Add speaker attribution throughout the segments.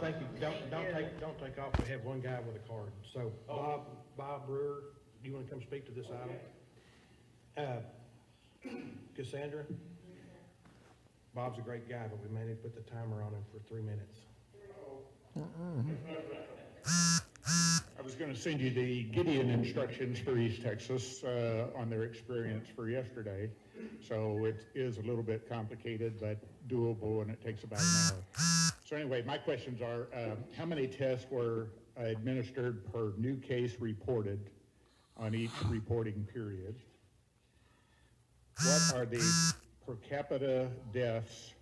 Speaker 1: thank you. Don't take off. We have one guy with a card. So Bob Brewer, do you want to come speak to this item? Cassandra? Bob's a great guy, but we may need to put the timer on him for 3 minutes.
Speaker 2: I was going to send you the Gideon instructions for East Texas on their experience for yesterday. So it is a little bit complicated, but doable, and it takes about an hour. So anyway, my questions are, how many tests were administered per new case reported on each reporting period? What are the per capita deaths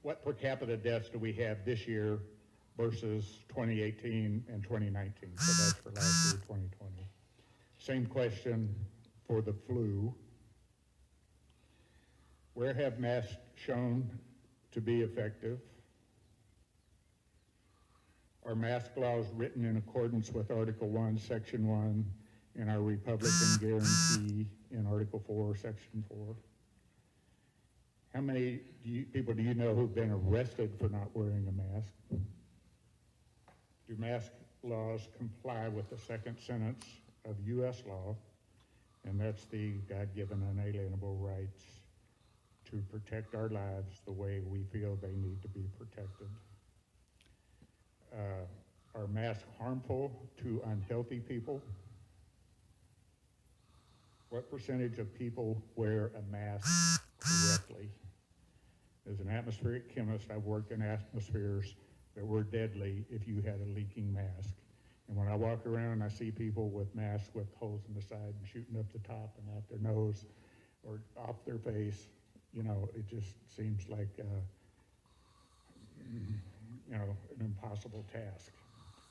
Speaker 2: what per capita deaths do we have this year versus 2018 and 2019? So that's for last year, 2020. Same question for the flu. Where have masks shown to be effective? Are mask laws written in accordance with Article 1, Section 1, and our Republican guarantee in Article 4, Section 4? How many people do you know who've been arrested for not wearing a mask? Do mask laws comply with the second sentence of U.S. law? And that's the God-given unalienable rights to protect our lives the way we feel they need to be protected. Are masks harmful to unhealthy people? What percentage of people wear a mask correctly? As an atmospheric chemist, I've worked in atmospheres that were deadly if you had a leaking mask. And when I walk around and I see people with masks with holes in the side and shooting up the top and out their nose or off their face, you know, it just seems like, you know, an impossible task.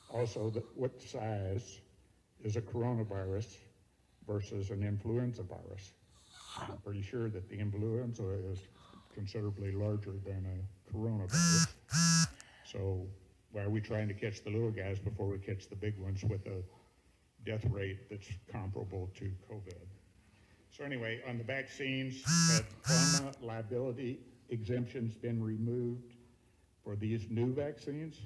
Speaker 2: Also, what size is a coronavirus versus an influenza virus? I'm pretty sure that the influenza is considerably larger than a coronavirus. So why are we trying to catch the little guys before we catch the big ones with a death rate that's comparable to COVID? So anyway, on the vaccines, have pharma liability exemptions been removed for these new vaccines?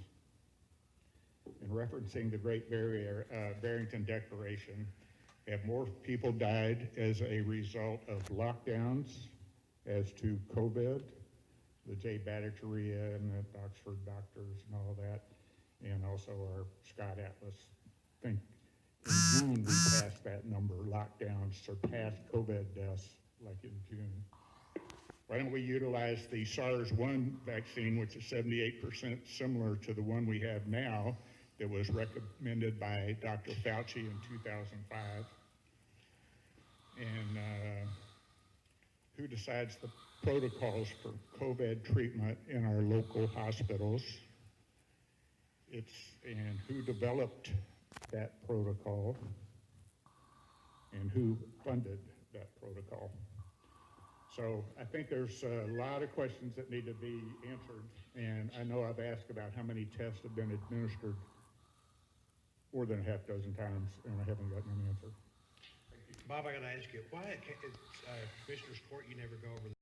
Speaker 2: In referencing the Great Barrington Declaration, have more people died as a result of lockdowns as to COVID, the J. Bhattacharya and the Oxford doctors and all that, and also our Scott Atlas? I think in June we passed that number. Lockdowns surpassed COVID deaths like in June. Why don't we utilize the SARS-1 vaccine, which is 78% similar to the one we have now, that was recommended by Dr. Fauci in 2005. And who decides the protocols for COVID treatment in our local hospitals? And who developed that protocol? And who funded that protocol? So I think there's a lot of questions that need to be answered. And I know I've asked about how many tests have been administered more than a half dozen times, and I haven't gotten an answer.
Speaker 1: Bob, I got to ask you, why at Commissioner's Court you never go over